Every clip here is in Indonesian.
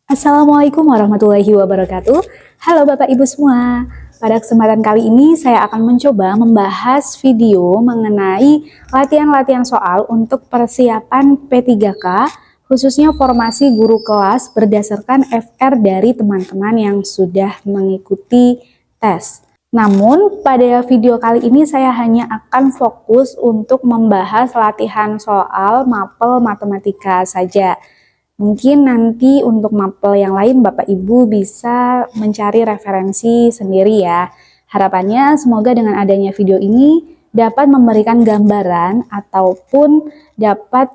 Assalamualaikum warahmatullahi wabarakatuh. Halo Bapak Ibu semua. Pada kesempatan kali ini saya akan mencoba membahas video mengenai latihan-latihan soal untuk persiapan P3K, khususnya formasi guru kelas berdasarkan FR dari teman-teman yang sudah mengikuti tes. Namun pada video kali ini saya hanya akan fokus untuk membahas latihan soal mapel matematika saja. Mungkin nanti untuk mapel yang lain Bapak Ibu bisa mencari referensi sendiri ya. Harapannya semoga dengan adanya video ini dapat memberikan gambaran ataupun dapat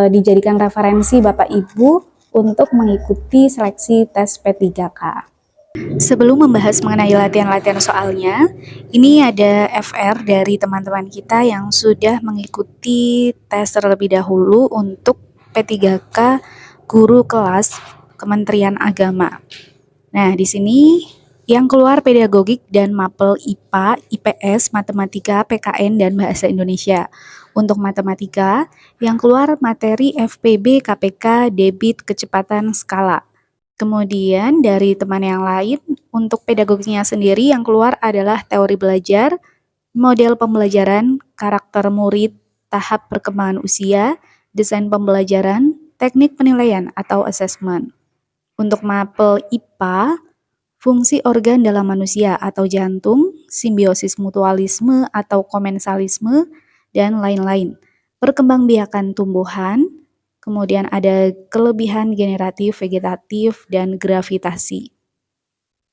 dijadikan referensi Bapak Ibu untuk mengikuti seleksi tes P3K. Sebelum membahas mengenai latihan-latihan soalnya, ini ada FR dari teman-teman kita yang sudah mengikuti tes terlebih dahulu untuk P3K Guru Kelas Kementerian Agama. Nah, di sini yang keluar pedagogik dan mapel IPA, IPS, matematika, PKN, dan bahasa Indonesia. Untuk matematika, yang keluar materi FPB, KPK, debit, kecepatan, skala. Kemudian dari teman yang lain, untuk pedagogiknya sendiri yang keluar adalah teori belajar, model pembelajaran, karakter murid, tahap perkembangan usia, desain pembelajaran, teknik penilaian atau assessment. Untuk mapel IPA, fungsi organ dalam manusia atau jantung, simbiosis mutualisme atau komensalisme, dan lain-lain. Perkembangbiakan tumbuhan, kemudian ada kelebihan generatif, vegetatif, dan gravitasi.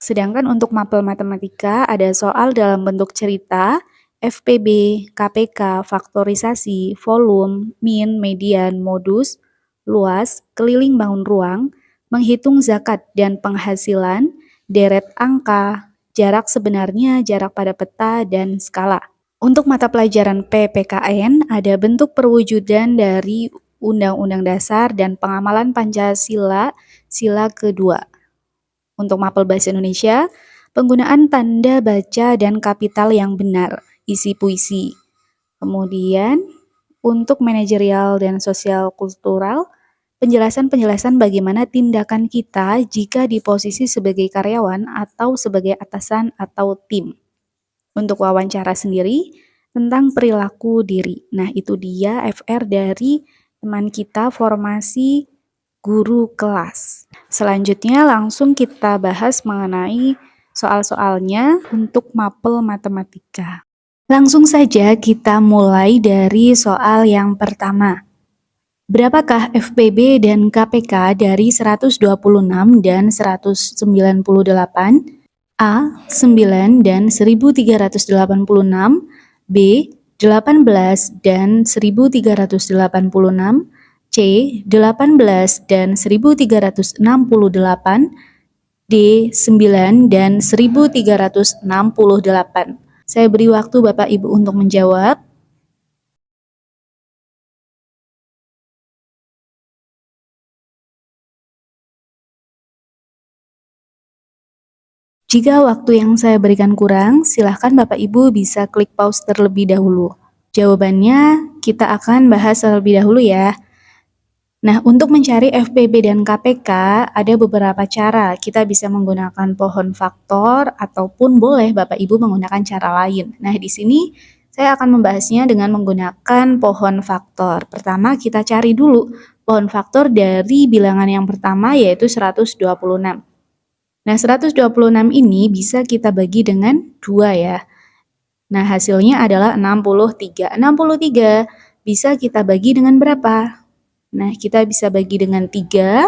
Sedangkan untuk mapel matematika ada soal dalam bentuk cerita, FPB, KPK, faktorisasi, volume, min, median, modus, luas, keliling bangun ruang, menghitung zakat dan penghasilan, deret angka, jarak sebenarnya, jarak pada peta, dan skala. Untuk mata pelajaran PPKN ada bentuk perwujudan dari Undang-Undang Dasar dan Pengamalan Pancasila sila kedua. Untuk mapel bahasa Indonesia, penggunaan tanda baca dan kapital yang benar, isi puisi. Kemudian, untuk manajerial dan sosial kultural, penjelasan-penjelasan bagaimana tindakan kita jika di posisi sebagai karyawan atau sebagai atasan atau tim. Untuk wawancara sendiri, tentang perilaku diri. Nah, itu dia FR dari teman kita formasi guru kelas. Selanjutnya langsung kita bahas mengenai soal-soalnya untuk mapel matematika. Langsung saja kita mulai dari soal yang pertama. Berapakah FPB dan KPK dari 126 dan 198? A. 9 dan 1386, B. 18 dan 1386, C. 18 dan 1368, D. 9 dan 1368. Saya beri waktu Bapak Ibu untuk menjawab. Jika waktu yang saya berikan kurang, silahkan Bapak Ibu bisa klik pause terlebih dahulu. Jawabannya kita akan bahas terlebih dahulu ya. Nah, untuk mencari FPB dan KPK ada beberapa cara. Kita bisa menggunakan pohon faktor ataupun boleh Bapak Ibu menggunakan cara lain. Nah, di sini saya akan membahasnya dengan menggunakan pohon faktor. Pertama, kita cari dulu pohon faktor dari bilangan yang pertama yaitu 126. Nah, 126 ini bisa kita bagi dengan 2 ya. Nah, hasilnya adalah 63. 63 bisa kita bagi dengan berapa? Nah, kita bisa bagi dengan 3,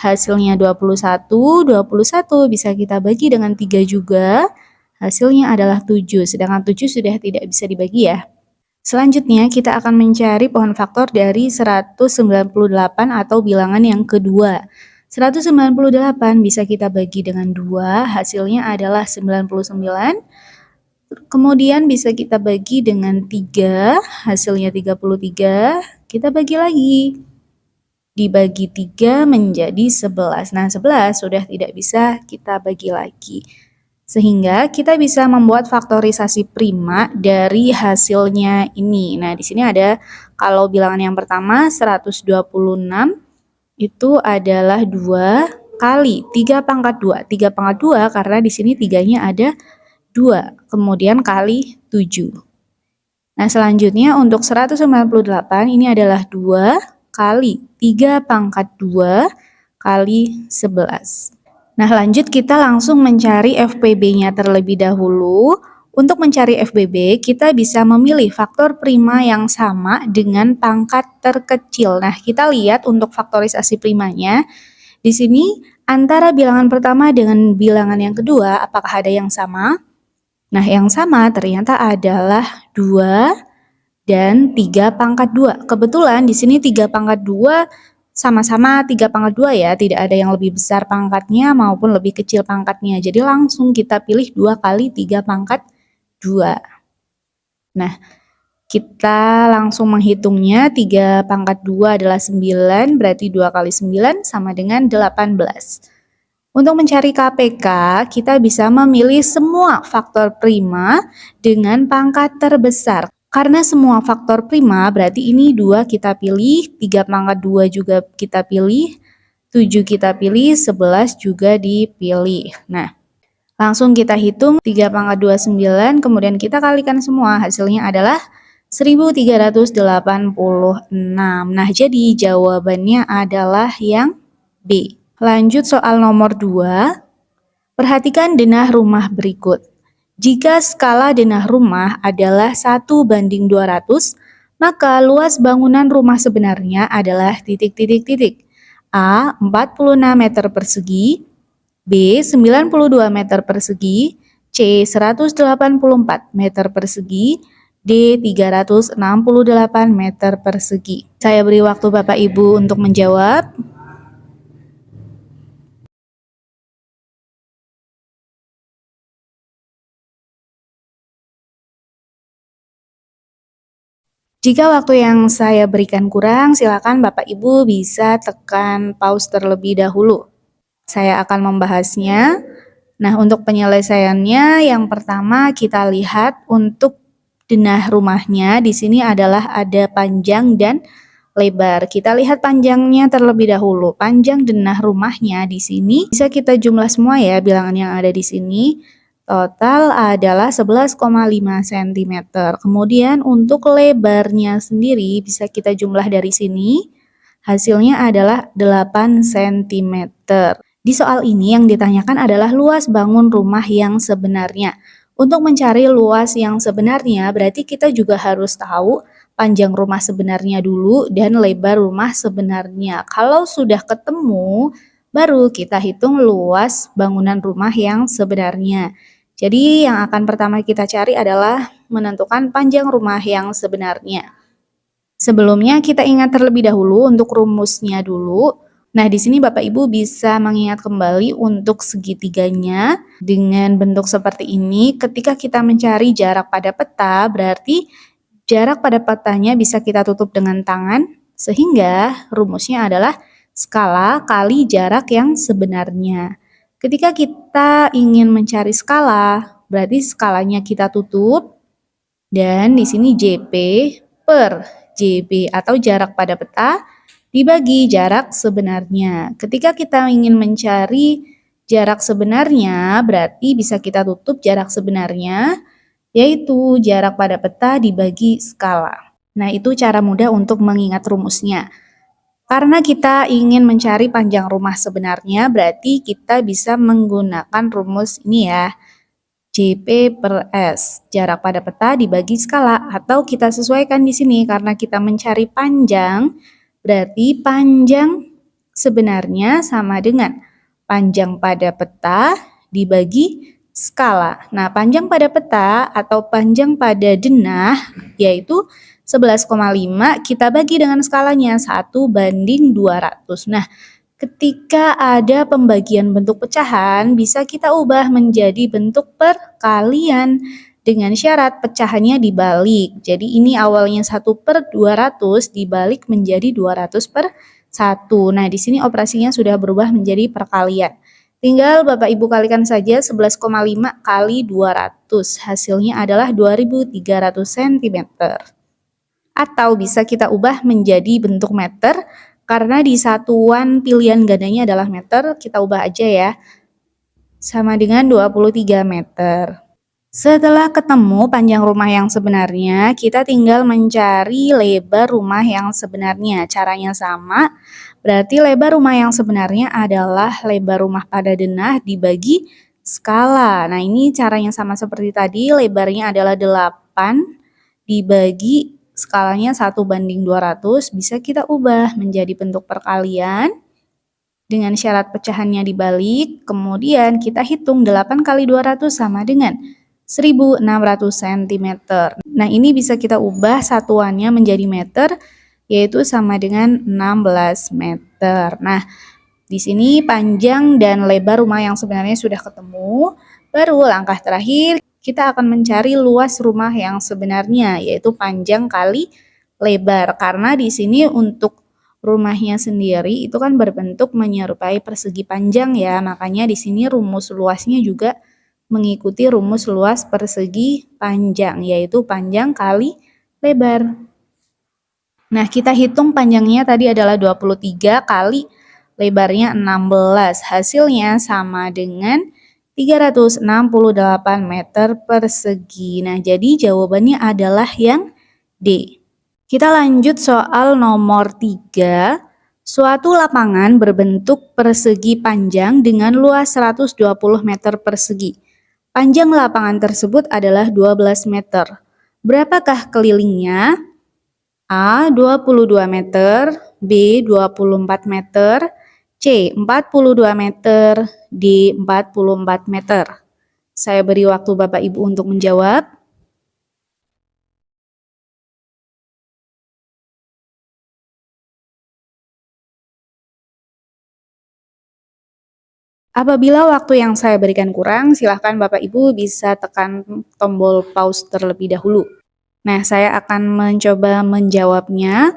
hasilnya 21. 21 bisa kita bagi dengan 3 juga, hasilnya adalah 7. Sedangkan 7 sudah tidak bisa dibagi ya. Selanjutnya, kita akan mencari pohon faktor dari 198 atau bilangan yang kedua. 198 bisa kita bagi dengan 2, hasilnya adalah 99. Kemudian bisa kita bagi dengan 3, hasilnya 33. Kita bagi lagi. Dibagi 3 menjadi 11. Nah, 11 sudah tidak bisa kita bagi lagi. Sehingga kita bisa membuat faktorisasi prima dari hasilnya ini. Nah, di sini ada kalau bilangan yang pertama 126 itu adalah 2 kali 3 pangkat 2. 3 pangkat 2 karena di sini 3-nya ada 2. Kemudian kali 7. Nah, selanjutnya untuk 198 ini adalah 2 kali 3 pangkat 2 kali 11. Nah, lanjut kita langsung mencari FPB-nya terlebih dahulu. Untuk mencari FBB, kita bisa memilih faktor prima yang sama dengan pangkat terkecil. Nah, kita lihat untuk faktorisasi primanya. Di sini antara bilangan pertama dengan bilangan yang kedua, apakah ada yang sama? Nah, yang sama ternyata adalah 2 dan 3 pangkat 2. Kebetulan di sini 3 pangkat 2 sama-sama 3 pangkat 2 ya, tidak ada yang lebih besar pangkatnya maupun lebih kecil pangkatnya. Jadi langsung kita pilih 2 kali 3 pangkat 2. Nah, kita langsung menghitungnya. 3 pangkat 2 adalah 9, berarti 2 kali 9 sama dengan 18. Untuk mencari KPK, kita bisa memilih semua faktor prima dengan pangkat terbesar. Karena semua faktor prima, berarti ini 2 kita pilih, 3 pangkat 2 juga kita pilih, 7 kita pilih, 11 juga dipilih. Nah, langsung kita hitung 3 pangkat 2, 9, kemudian kita kalikan semua, hasilnya adalah 1386. Nah, jadi jawabannya adalah yang B. Lanjut soal nomor 2. Perhatikan denah rumah berikut. Jika skala denah rumah adalah 1:200, maka luas bangunan rumah sebenarnya adalah titik-titik-titik. A. 46 meter persegi, B. 92 meter persegi, C. 184 meter persegi, D. 368 meter persegi. Saya beri waktu Bapak Ibu untuk menjawab. Jika waktu yang saya berikan kurang, silakan Bapak Ibu bisa tekan pause terlebih dahulu. Saya akan membahasnya. Nah, untuk penyelesaiannya, yang pertama kita lihat untuk denah rumahnya. Di sini adalah ada panjang dan lebar. Kita lihat panjangnya terlebih dahulu. Panjang denah rumahnya di sini bisa kita jumlah semua ya, bilangan yang ada di sini. Total adalah 11,5 cm. Kemudian untuk lebarnya sendiri bisa kita jumlah dari sini. Hasilnya adalah 8 cm. Di soal ini yang ditanyakan adalah luas bangun rumah yang sebenarnya. Untuk mencari luas yang sebenarnya berarti kita juga harus tahu panjang rumah sebenarnya dulu dan lebar rumah sebenarnya. Kalau sudah ketemu, baru kita hitung luas bangunan rumah yang sebenarnya. Jadi yang akan pertama kita cari adalah menentukan panjang rumah yang sebenarnya. Sebelumnya kita ingat terlebih dahulu untuk rumusnya dulu. Nah, di sini Bapak Ibu bisa mengingat kembali untuk segitiganya dengan bentuk seperti ini. Ketika kita mencari jarak pada peta, berarti jarak pada petanya bisa kita tutup dengan tangan, sehingga rumusnya adalah skala kali jarak yang sebenarnya. Ketika kita ingin mencari skala, berarti skalanya kita tutup, dan di sini JP per JB atau jarak pada peta dibagi jarak sebenarnya. Ketika kita ingin mencari jarak sebenarnya, berarti bisa kita tutup jarak sebenarnya, yaitu jarak pada peta dibagi skala. Nah, itu cara mudah untuk mengingat rumusnya. Karena kita ingin mencari panjang rumah sebenarnya, berarti kita bisa menggunakan rumus ini ya. JP per S, jarak pada peta dibagi skala, atau kita sesuaikan di sini karena kita mencari panjang, berarti panjang sebenarnya sama dengan panjang pada peta dibagi skala. Nah, panjang pada peta atau panjang pada denah yaitu 11,5 kita bagi dengan skalanya 1:200. Nah, ketika ada pembagian bentuk pecahan, bisa kita ubah menjadi bentuk perkalian dengan syarat pecahannya dibalik. Jadi ini awalnya 1/200 dibalik menjadi 200/1. Nah, di sini operasinya sudah berubah menjadi perkalian. Tinggal Bapak Ibu kalikan saja 11,5 kali 200. Hasilnya adalah 2300 cm. Atau bisa kita ubah menjadi bentuk meter Karena di satuan pilihan gandanya adalah meter, kita ubah aja ya. Sama dengan 23 meter. Setelah ketemu panjang rumah yang sebenarnya, kita tinggal mencari lebar rumah yang sebenarnya. Caranya sama, berarti lebar rumah yang sebenarnya adalah lebar rumah pada denah dibagi skala. Nah, ini caranya sama seperti tadi, lebarnya adalah 8 dibagi skalanya 1/200, bisa kita ubah menjadi bentuk perkalian dengan syarat pecahannya dibalik, kemudian kita hitung 8 kali 200 sama dengan 1600 cm. Nah, ini bisa kita ubah satuannya menjadi meter, yaitu sama dengan 16 meter. Nah, di sini panjang dan lebar rumah yang sebenarnya sudah ketemu. Baru langkah terakhir, kita akan mencari luas rumah yang sebenarnya, yaitu panjang kali lebar. Karena di sini untuk rumahnya sendiri itu kan berbentuk menyerupai persegi panjang ya, makanya di sini rumus luasnya juga mengikuti rumus luas persegi panjang, yaitu panjang kali lebar. Nah, kita hitung panjangnya tadi adalah 23 kali lebarnya 16. Hasilnya sama dengan 368 meter persegi. Nah, jadi jawabannya adalah yang D. Kita lanjut soal nomor 3. Suatu lapangan berbentuk persegi panjang dengan luas 120 meter persegi. Panjang lapangan tersebut adalah 12 meter. Berapakah kelilingnya? A. 22 meter, B. 24 meter, C. 42 meter, D. 44 meter. Saya beri waktu Bapak Ibu untuk menjawab. Apabila waktu yang saya berikan kurang, silahkan Bapak Ibu bisa tekan tombol pause terlebih dahulu. Nah, saya akan mencoba menjawabnya.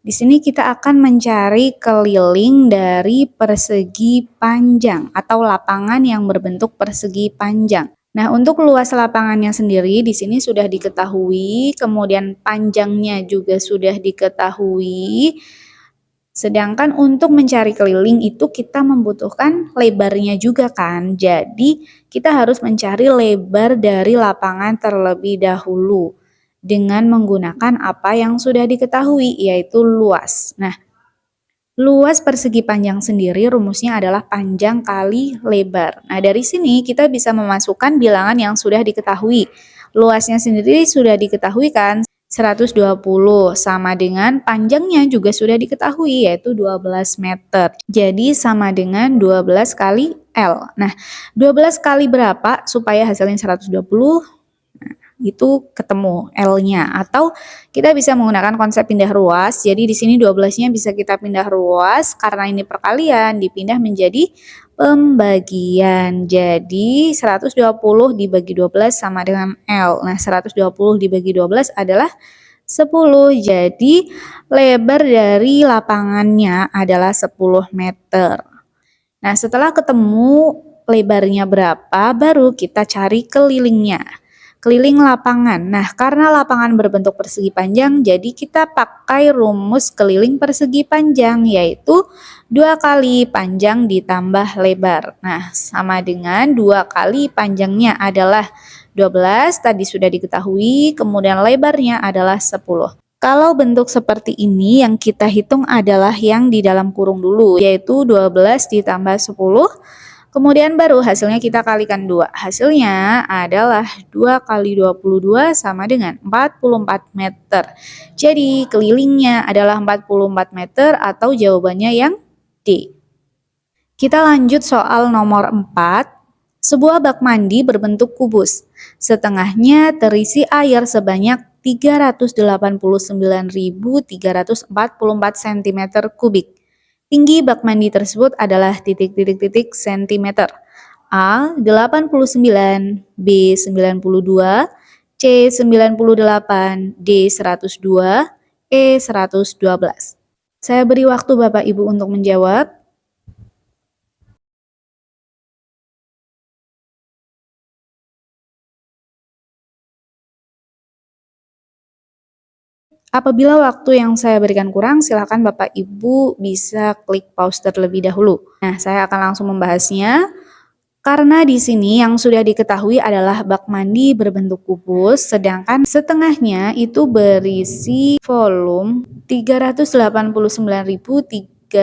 Di sini kita akan mencari keliling dari persegi panjang atau lapangan yang berbentuk persegi panjang. Nah, untuk luas lapangannya sendiri di sini sudah diketahui, kemudian panjangnya juga sudah diketahui. Sedangkan untuk mencari keliling itu kita membutuhkan lebarnya juga kan. Jadi kita harus mencari lebar dari lapangan terlebih dahulu dengan menggunakan apa yang sudah diketahui, yaitu luas. Nah, luas persegi panjang sendiri rumusnya adalah panjang kali lebar. Nah, dari sini kita bisa memasukkan bilangan yang sudah diketahui. Luasnya sendiri sudah diketahui kan, 120 sama dengan panjangnya juga sudah diketahui yaitu 12 meter. Jadi sama dengan 12 kali L. Nah, 12 kali berapa supaya hasilnya 120? Itu ketemu L-nya, atau kita bisa menggunakan konsep pindah ruas. Jadi di sini 12-nya bisa kita pindah ruas karena ini perkalian, dipindah menjadi pembagian. Jadi 120 dibagi 12 sama dengan L. Nah, 120 dibagi 12 adalah 10. Jadi lebar dari lapangannya adalah 10 meter. Nah, setelah ketemu lebarnya berapa, baru kita cari kelilingnya. Keliling lapangan. Nah, karena lapangan berbentuk persegi panjang, jadi kita pakai rumus keliling persegi panjang, yaitu 2 kali panjang ditambah lebar. Nah, sama dengan 2 kali panjangnya adalah 12, tadi sudah diketahui, kemudian lebarnya adalah 10. Kalau bentuk seperti ini yang kita hitung adalah yang di dalam kurung dulu, yaitu 12 ditambah 10. Kemudian baru hasilnya kita kalikan 2. Hasilnya adalah 2 kali 22 sama dengan 44 meter. Jadi kelilingnya adalah 44 meter atau jawabannya yang D. Kita lanjut soal nomor 4. Sebuah bak mandi berbentuk kubus. Setengahnya terisi air sebanyak 389.344 cm kubik. Tinggi bak mandi tersebut adalah titik-titik-titik sentimeter. A. 89, B. 92, C. 98, D. 102, E. 112. Saya beri waktu Bapak Ibu untuk menjawab. Apabila waktu yang saya berikan kurang, silakan Bapak Ibu bisa klik pause terlebih dahulu. Nah, saya akan langsung membahasnya. Karena di sini yang sudah diketahui adalah bak mandi berbentuk kubus, sedangkan setengahnya itu berisi volume 389.344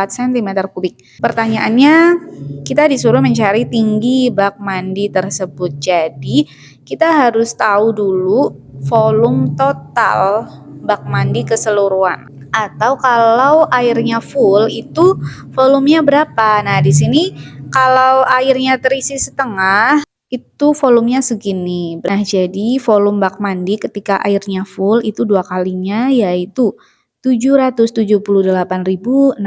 cm kubik. Pertanyaannya, kita disuruh mencari tinggi bak mandi tersebut. Jadi, kita harus tahu dulu volume total bak mandi keseluruhan. Atau kalau airnya full itu volumenya berapa? Nah, di sini kalau airnya terisi setengah itu volumenya segini. Nah, jadi volume bak mandi ketika airnya full itu dua kalinya yaitu 778.688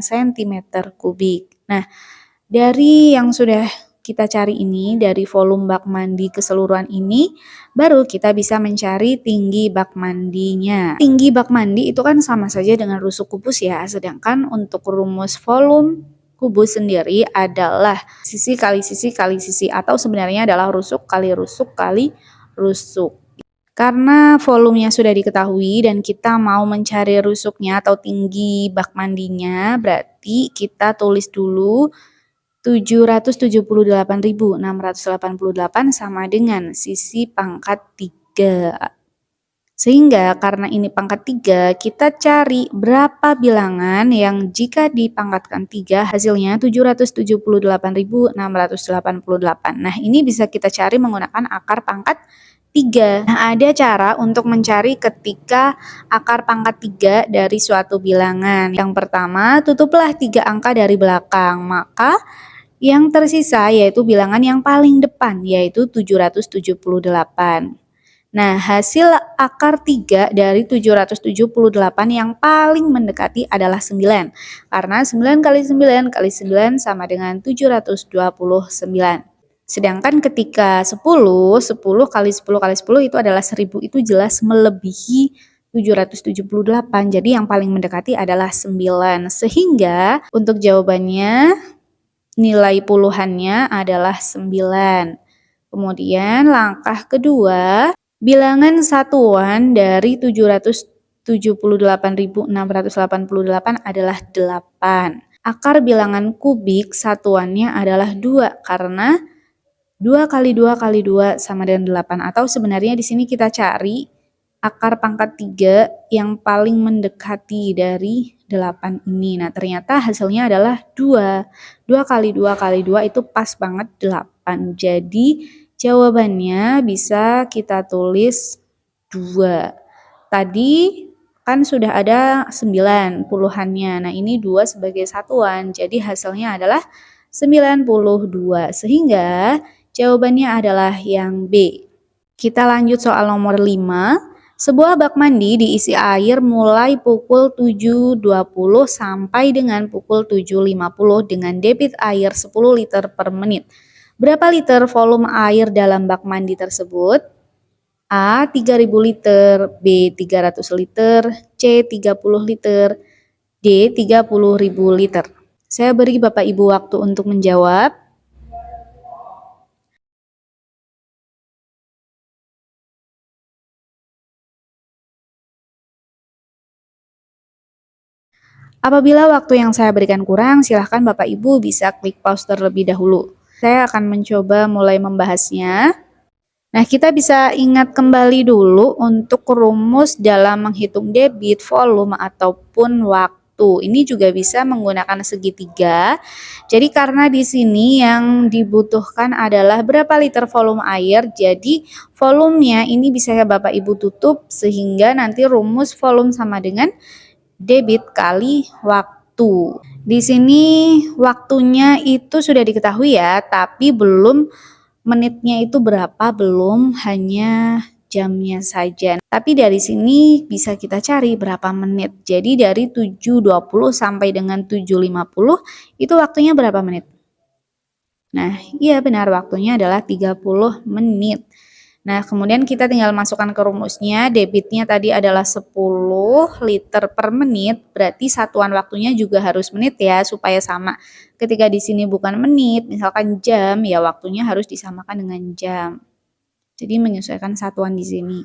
cm kubik. Nah, dari yang sudah kita cari ini, dari volume bak mandi keseluruhan ini, baru kita bisa mencari tinggi bak mandinya. Tinggi bak mandi itu kan sama saja dengan rusuk kubus ya, sedangkan untuk rumus volume kubus sendiri adalah sisi kali sisi kali sisi, atau sebenarnya adalah rusuk kali rusuk kali rusuk. Karena volumenya sudah diketahui dan kita mau mencari rusuknya atau tinggi bak mandinya, berarti kita tulis dulu 778.688 sama dengan sisi pangkat 3. Sehingga karena ini pangkat 3, kita cari berapa bilangan yang jika dipangkatkan 3 hasilnya 778.688. Nah, ini bisa kita cari menggunakan akar pangkat 3. Nah, ada cara untuk mencari ketika akar pangkat 3 dari suatu bilangan. Yang pertama, tutuplah 3 angka dari belakang. Maka yang tersisa yaitu bilangan yang paling depan, yaitu 778. Nah, hasil akar 3 dari 778 yang paling mendekati adalah 9. Karena 9 kali 9 kali 9 sama dengan 729. Sedangkan ketika 10 kali 10 kali 10 itu adalah 1000, itu jelas melebihi 778. Jadi yang paling mendekati adalah 9. Sehingga untuk jawabannya nilai puluhannya adalah 9. Kemudian langkah kedua, bilangan satuan dari 778.688 adalah 8. Akar bilangan kubik satuannya adalah 2 karena 2 kali 2 kali 2 sama dengan 8. Atau sebenarnya di sini kita cari akar pangkat 3 yang paling mendekati dari 8 ini. Nah, ternyata hasilnya adalah 2. 2 kali 2 kali 2 itu pas banget 8. Jadi jawabannya bisa kita tulis 2. Tadi kan sudah ada 9 puluhannya. Nah, ini 2 sebagai satuan. Jadi hasilnya adalah 92. Sehingga jawabannya adalah yang B. Kita lanjut soal nomor 5. Sebuah bak mandi diisi air mulai pukul 7.20 sampai dengan pukul 7.50 dengan debit air 10 liter per menit. Berapa liter volume air dalam bak mandi tersebut? A. 3.000 liter, B. 300 liter, C. 30 liter, D. 30.000 liter. Saya beri Bapak Ibu waktu untuk menjawab. Apabila waktu yang saya berikan kurang, silahkan Bapak Ibu bisa klik pause terlebih dahulu. Saya akan mencoba mulai membahasnya. Nah, kita bisa ingat kembali dulu untuk rumus dalam menghitung debit, volume, ataupun waktu. Ini juga bisa menggunakan segitiga. Jadi karena di sini yang dibutuhkan adalah berapa liter volume air, jadi volumenya ini bisa Bapak Ibu tutup sehingga nanti rumus volume sama dengan debit kali waktu. Di sini waktunya itu sudah diketahui ya, tapi belum menitnya itu berapa, belum, hanya jamnya saja. Tapi dari sini bisa kita cari berapa menit. Jadi dari 7.20 sampai dengan 7.50 itu waktunya berapa menit? Nah, iya benar, waktunya adalah 30 menit. Nah, kemudian kita tinggal masukkan ke rumusnya, debitnya tadi adalah 10 liter per menit, berarti satuan waktunya juga harus menit ya, supaya sama. Ketika di sini bukan menit, misalkan jam, ya waktunya harus disamakan dengan jam. Jadi menyesuaikan satuan di sini.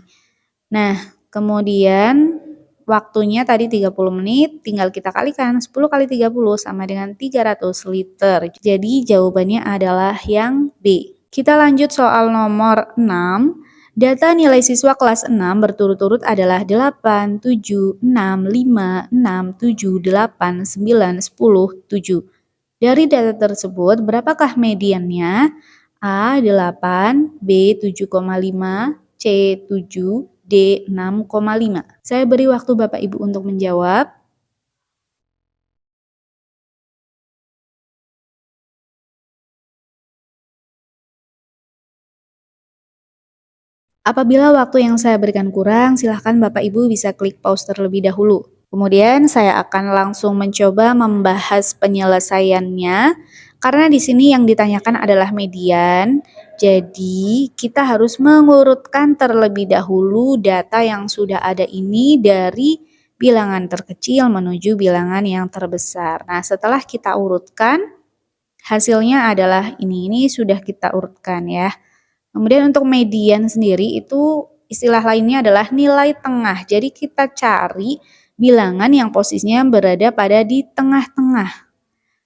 Nah, kemudian waktunya tadi 30 menit, tinggal kita kalikan 10 kali 30 sama dengan 300 liter. Jadi jawabannya adalah yang B. Kita lanjut soal nomor 6. Data nilai siswa kelas 6 berturut-turut adalah 8, 7, 6, 5, 6, 7, 8, 9, 10, 7. Dari data tersebut, berapakah mediannya? A 8, B 7,5, C 7, D 6,5. Saya beri waktu Bapak Ibu untuk menjawab. Apabila waktu yang saya berikan kurang, silahkan Bapak Ibu bisa klik pause terlebih dahulu. Kemudian saya akan langsung mencoba membahas penyelesaiannya, karena di sini yang ditanyakan adalah median. Jadi kita harus mengurutkan terlebih dahulu data yang sudah ada ini dari bilangan terkecil menuju bilangan yang terbesar. Nah, setelah kita urutkan, hasilnya adalah ini sudah kita urutkan ya. Kemudian untuk median sendiri itu istilah lainnya adalah nilai tengah. Jadi kita cari bilangan yang posisinya berada pada di tengah-tengah.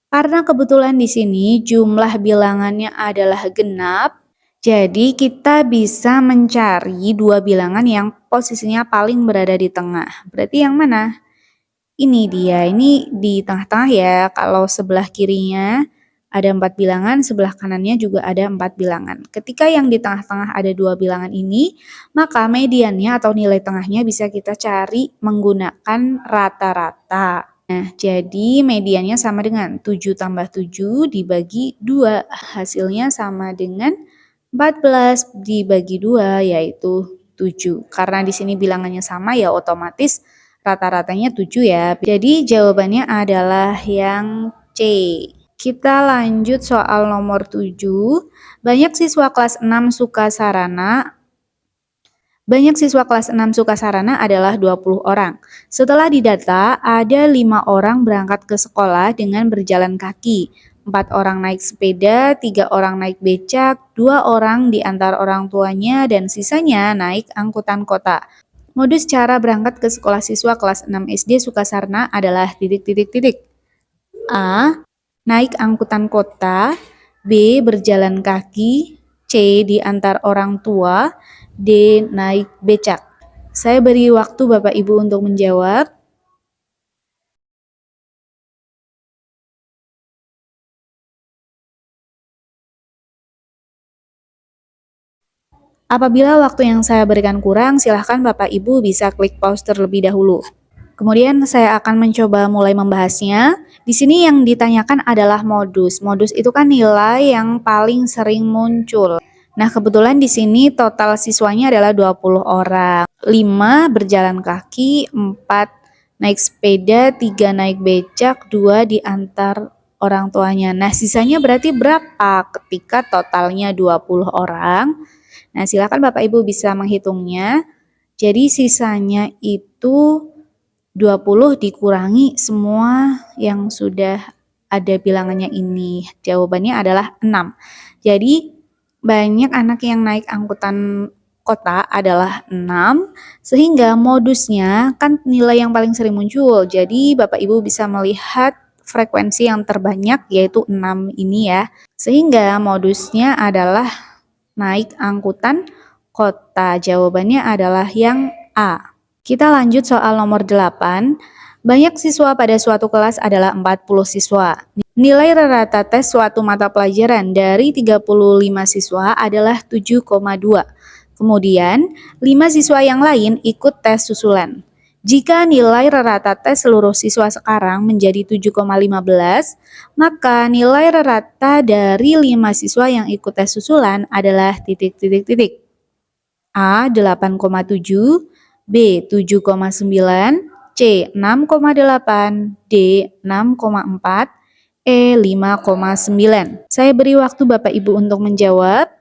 Karena kebetulan di sini jumlah bilangannya adalah genap, jadi kita bisa mencari dua bilangan yang posisinya paling berada di tengah. Berarti yang mana? Ini dia, ini di tengah-tengah ya. Kalau sebelah kirinya ada 4 bilangan, sebelah kanannya juga ada 4 bilangan. Ketika yang di tengah-tengah ada 2 bilangan ini, maka mediannya atau nilai tengahnya bisa kita cari menggunakan rata-rata. Nah, jadi mediannya sama dengan 7 tambah 7 dibagi 2. Hasilnya sama dengan 14 dibagi 2, yaitu 7. Karena di sini bilangannya sama, ya otomatis rata-ratanya 7 ya. Jadi jawabannya adalah yang C. Kita lanjut soal nomor 7. Banyak siswa kelas 6 Sukasarana adalah 20 orang. Setelah didata, ada 5 orang berangkat ke sekolah dengan berjalan kaki. 4 orang naik sepeda, 3 orang naik becak, 2 orang diantar orang tuanya, dan sisanya naik angkutan kota. Modus cara berangkat ke sekolah siswa kelas 6 SD Sukasarna adalah titik-titik-titik. A. Naik angkutan kota. B. Berjalan kaki. C. Diantar orang tua. D. Naik becak. Saya beri waktu Bapak Ibu untuk menjawab. Apabila waktu yang saya berikan kurang, silahkan Bapak Ibu bisa klik pause terlebih dahulu. Kemudian saya akan mencoba mulai membahasnya. Di sini yang ditanyakan adalah modus. Modus itu kan nilai yang paling sering muncul. Nah, kebetulan di sini total siswanya adalah 20 orang. 5 berjalan kaki, 4 naik sepeda, 3 naik becak, 2 diantar orang tuanya. Nah, sisanya berarti berapa ketika totalnya 20 orang? Nah, silakan Bapak Ibu bisa menghitungnya. Jadi sisanya itu 20 dikurangi semua yang sudah ada bilangannya ini. Jawabannya adalah 6. Jadi banyak anak yang naik angkutan kota adalah 6, sehingga modusnya kan nilai yang paling sering muncul. Jadi Bapak Ibu bisa melihat frekuensi yang terbanyak yaitu 6 ini ya. Sehingga modusnya adalah naik angkutan kota. Jawabannya adalah yang A. Kita lanjut soal nomor 8. Banyak siswa pada suatu kelas adalah 40 siswa. Nilai rata tes suatu mata pelajaran dari 35 siswa adalah 7,2. Kemudian, 5 siswa yang lain ikut tes susulan. Jika nilai rata tes seluruh siswa sekarang menjadi 7,15, maka nilai rata dari 5 siswa yang ikut tes susulan adalah titik-titik-titik. A 8,7, B 7,9, C 6,8, D 6,4, E 5,9. Saya beri waktu Bapak Ibu untuk menjawab.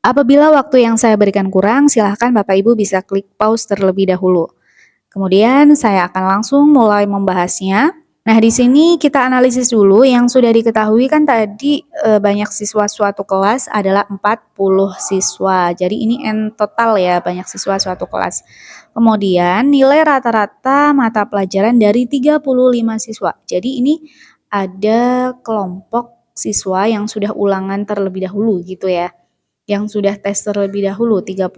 Apabila waktu yang saya berikan kurang, silahkan Bapak Ibu bisa klik pause terlebih dahulu. Kemudian saya akan langsung mulai membahasnya. Nah, di sini kita analisis dulu yang sudah diketahui kan tadi banyak siswa suatu kelas adalah 40 siswa. Jadi ini N total ya, banyak siswa suatu kelas. Kemudian nilai rata-rata mata pelajaran dari 35 siswa. Jadi ini ada kelompok siswa yang sudah ulangan terlebih dahulu gitu ya. Yang sudah tes terlebih dahulu 35.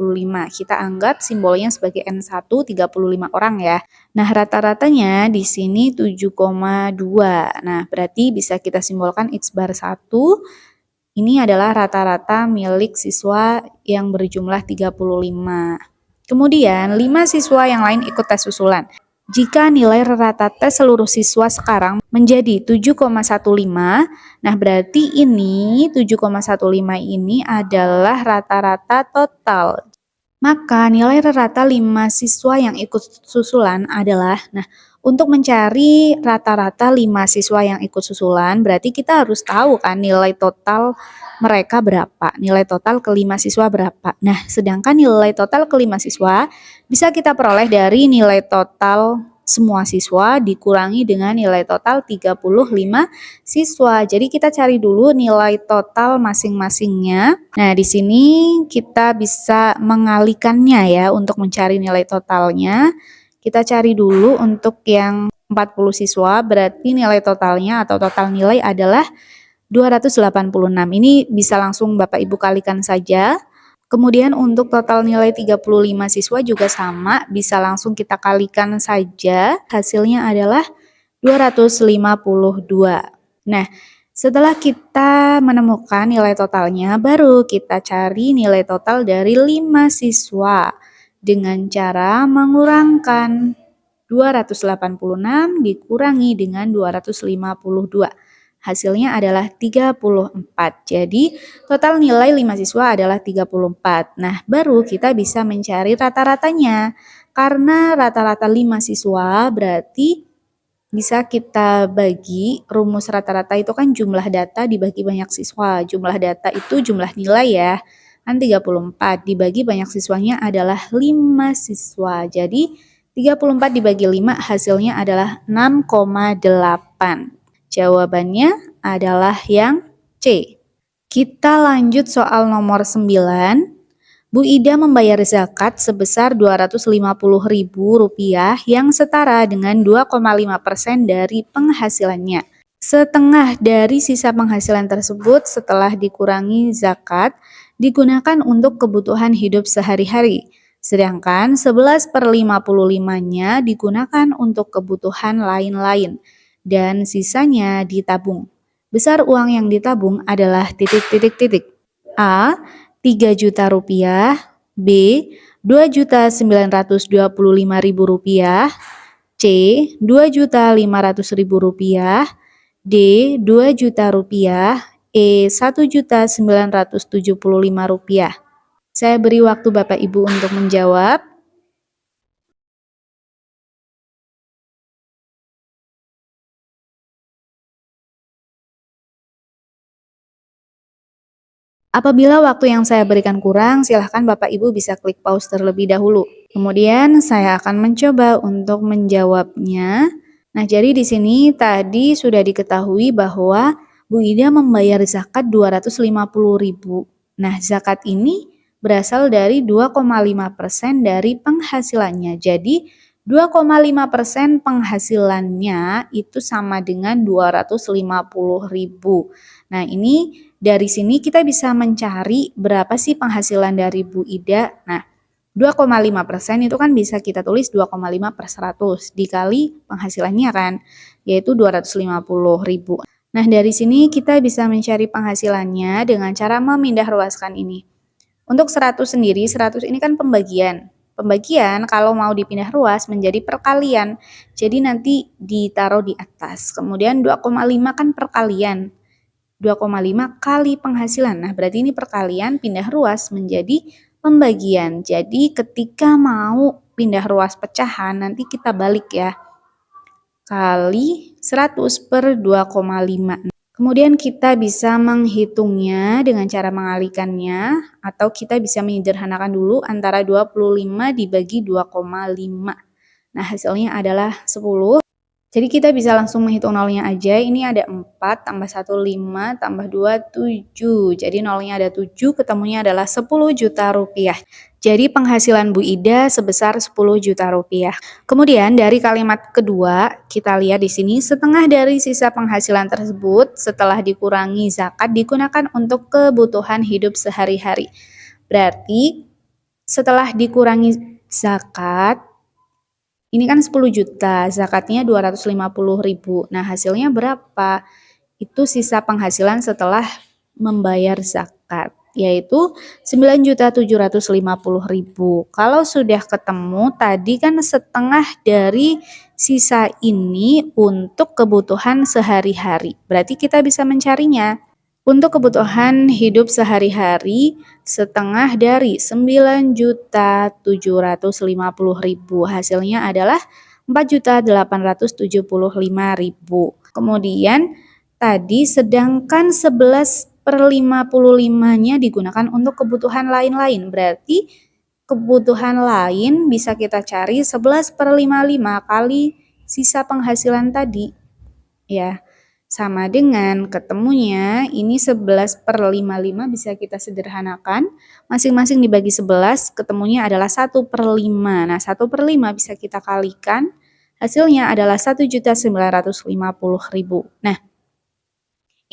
Kita anggap simbolnya sebagai N1 35 orang ya. Nah, rata-ratanya di sini 7,2. Nah, berarti bisa kita simbolkan X bar 1 ini adalah rata-rata milik siswa yang berjumlah 35. Kemudian 5 siswa yang lain ikut tes susulan. Jika nilai rata tes seluruh siswa sekarang menjadi 7,15, nah berarti ini 7,15 ini adalah rata-rata total. Maka nilai rata 5 siswa yang ikut susulan adalah, nah untuk mencari rata-rata 5 siswa yang ikut susulan, berarti kita harus tahu kan nilai total mereka berapa, nilai total ke-5 siswa berapa. Nah, sedangkan nilai total ke-5 siswa bisa kita peroleh dari nilai total semua siswa dikurangi dengan nilai total 35 siswa. Jadi kita cari dulu nilai total masing-masingnya. Nah, di sini kita bisa mengalihkannya ya untuk mencari nilai totalnya. Kita cari dulu untuk yang 40 siswa, berarti nilai totalnya atau total nilai adalah 286. Ini bisa langsung Bapak Ibu kalikan saja. Kemudian untuk total nilai 35 siswa juga sama, bisa langsung kita kalikan saja. Hasilnya adalah 252. Nah, setelah kita menemukan nilai totalnya, baru kita cari nilai total dari 5 siswa dengan cara mengurangkan 286 dikurangi dengan 252. Hasilnya adalah 34. Jadi total nilai 5 siswa adalah 34. Nah, baru kita bisa mencari rata-ratanya. Karena rata-rata 5 siswa berarti bisa kita bagi rumus rata-rata itu kan jumlah data dibagi banyak siswa. Jumlah data itu jumlah nilai ya. Kan 34 dibagi banyak siswanya adalah 5 siswa. Jadi 34 dibagi 5 hasilnya adalah 6,8. Jawabannya adalah yang C. Kita lanjut soal nomor 9. Bu Ida membayar zakat sebesar Rp250.000 yang setara dengan 2,5% dari penghasilannya. Setengah dari sisa penghasilan tersebut setelah dikurangi zakat digunakan untuk kebutuhan hidup sehari-hari. Sedangkan 11/55-nya digunakan untuk kebutuhan lain-lain dan sisanya ditabung. Besar uang yang ditabung adalah titik-titik-titik. A. 3 juta rupiah, B. 2.925.000 rupiah, C. 2.500.000 rupiah, D. 2 juta rupiah, E. 1.975.000 rupiah. Saya beri waktu Bapak Ibu untuk menjawab. Apabila waktu yang saya berikan kurang, silahkan Bapak Ibu bisa klik pause terlebih dahulu. Kemudian saya akan mencoba untuk menjawabnya. Nah, jadi di sini tadi sudah diketahui bahwa Bu Ida membayar zakat 250.000. Nah, zakat ini berasal dari 2,5% dari penghasilannya. Jadi 2,5% penghasilannya itu sama dengan 250.000. Nah, ini dari sini kita bisa mencari berapa sih penghasilan dari Bu Ida. Nah, 2,5% itu kan bisa kita tulis 2,5 per 100 dikali penghasilannya kan, yaitu 250.000. Nah, dari sini kita bisa mencari penghasilannya dengan cara memindah ruaskan ini. Untuk 100 sendiri, 100 ini kan pembagian. Pembagian kalau mau dipindah ruas menjadi perkalian. Jadi nanti ditaruh di atas. Kemudian 2,5 kan perkalian. 2,5 kali penghasilan. Nah, berarti ini perkalian pindah ruas menjadi pembagian. Jadi ketika mau pindah ruas pecahan, nanti kita balik ya. Kali 100 per 2,5. Kemudian kita bisa menghitungnya dengan cara mengalihkannya, atau kita bisa menyederhanakan dulu antara 25 dibagi 2,5. Nah, hasilnya adalah 10. Jadi kita bisa langsung menghitung nolnya aja. Ini ada 4, tambah 1, 5, tambah 2, 7. Jadi nolnya ada 7, ketemunya adalah 10 juta rupiah. Jadi penghasilan Bu Ida sebesar 10 juta rupiah. Kemudian dari kalimat kedua, kita lihat di sini setengah dari sisa penghasilan tersebut setelah dikurangi zakat digunakan untuk kebutuhan hidup sehari-hari. Berarti setelah dikurangi zakat, ini kan 10 juta, zakatnya 250.000. Nah, hasilnya berapa? Itu sisa penghasilan setelah membayar zakat, yaitu 9.750.000. Kalau sudah ketemu, tadi kan setengah dari sisa ini untuk kebutuhan sehari-hari. Berarti kita bisa mencarinya. Untuk kebutuhan hidup sehari-hari, setengah dari 9.750.000. Hasilnya adalah 4.875.000. Kemudian tadi sedangkan 11/55-nya digunakan untuk kebutuhan lain-lain. Berarti kebutuhan lain bisa kita cari 11/55 kali sisa penghasilan tadi. Ya. Sama dengan ketemunya, ini 11/55 bisa kita sederhanakan, masing-masing dibagi 11, ketemunya adalah 1/5. Nah, 1/5 bisa kita kalikan, hasilnya adalah 1.950.000. Nah,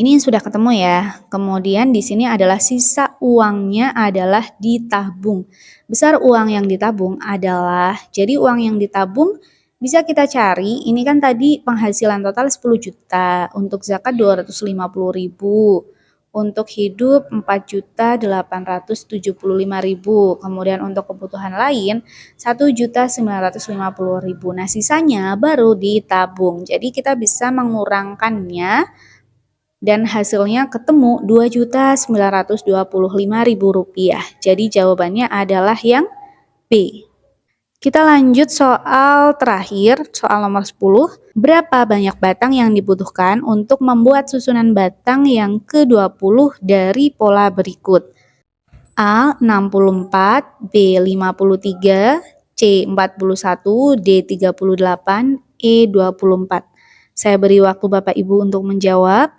ini sudah ketemu ya. Kemudian di sini adalah sisa uangnya adalah ditabung. Besar uang yang ditabung adalah, jadi uang yang ditabung bisa kita cari, ini kan tadi penghasilan total 10 juta, untuk zakat 250.000, untuk hidup 4.875.000, kemudian untuk kebutuhan lain 1.950.000. Nah, sisanya baru ditabung. Jadi kita bisa mengurangkannya dan hasilnya ketemu Rp2.925.000. Jadi jawabannya adalah yang B. Kita lanjut soal terakhir, soal nomor 10. Berapa banyak batang yang dibutuhkan untuk membuat susunan batang yang ke-20 dari pola berikut? A. 64, B. 53, C. 41, D. 38, E. 24. Saya beri waktu Bapak Ibu untuk menjawab.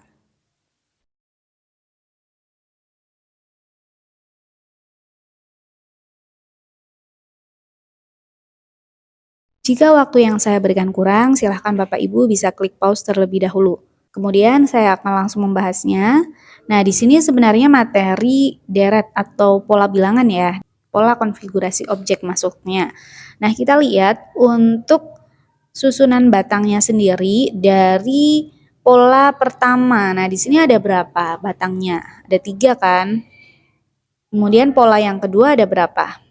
Jika waktu yang saya berikan kurang, silahkan Bapak Ibu bisa klik pause terlebih dahulu. Kemudian saya akan langsung membahasnya. Nah, di sini sebenarnya materi deret atau pola bilangan ya, pola konfigurasi objek masuknya. Nah, kita lihat untuk susunan batangnya sendiri dari pola pertama. Nah, di sini ada berapa batangnya? Ada 3 kan? Kemudian pola yang kedua ada berapa?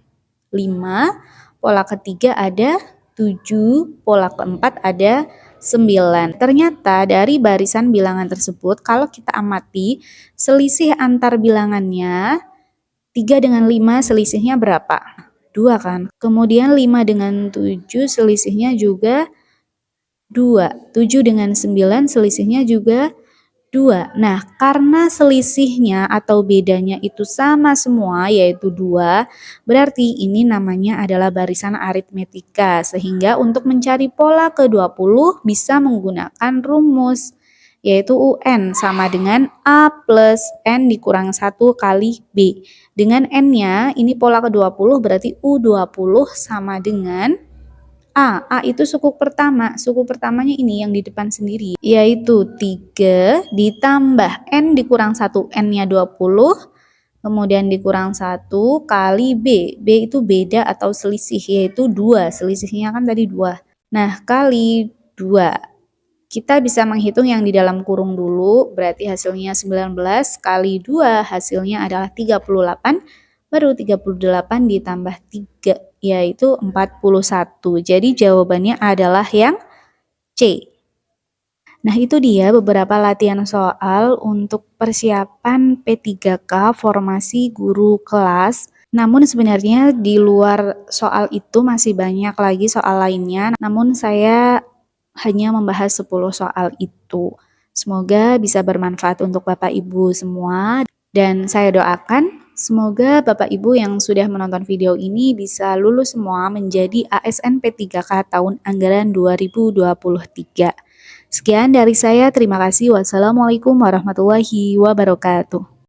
5, pola ketiga ada 7, pola keempat ada 9. Ternyata dari barisan bilangan tersebut, kalau kita amati, selisih antar bilangannya, 3 dengan 5 selisihnya berapa? 2 kan? Kemudian 5 dengan 7 selisihnya juga 2. 7 dengan 9 selisihnya juga 2. Nah, karena selisihnya atau bedanya itu sama semua, yaitu 2, berarti ini namanya adalah barisan aritmetika. Sehingga untuk mencari pola ke-20 bisa menggunakan rumus, yaitu UN sama dengan A plus N dikurang 1 kali B. Dengan N-nya, ini pola ke-20 berarti U20 sama dengan A itu suku pertama. Suku pertamanya ini yang di depan sendiri, yaitu 3 ditambah N dikurang 1, N-nya 20, kemudian dikurang 1 kali B. B itu beda atau selisih, yaitu 2. Selisihnya kan tadi 2. Nah, kali 2. Kita bisa menghitung yang di dalam kurung dulu, berarti hasilnya 19 kali 2, hasilnya adalah 38. Baru 38 ditambah 3, yaitu 41. Jadi jawabannya adalah yang C. Nah, itu dia beberapa latihan soal untuk persiapan P3K formasi guru kelas. Namun sebenarnya di luar soal itu masih banyak lagi soal lainnya. Namun saya hanya membahas 10 soal itu. Semoga bisa bermanfaat untuk Bapak Ibu semua dan saya doakan Semoga Bapak Ibu yang sudah menonton video ini bisa lulus semua menjadi ASN P3K tahun anggaran 2023. Sekian dari saya, terima kasih. Wassalamualaikum warahmatullahi wabarakatuh.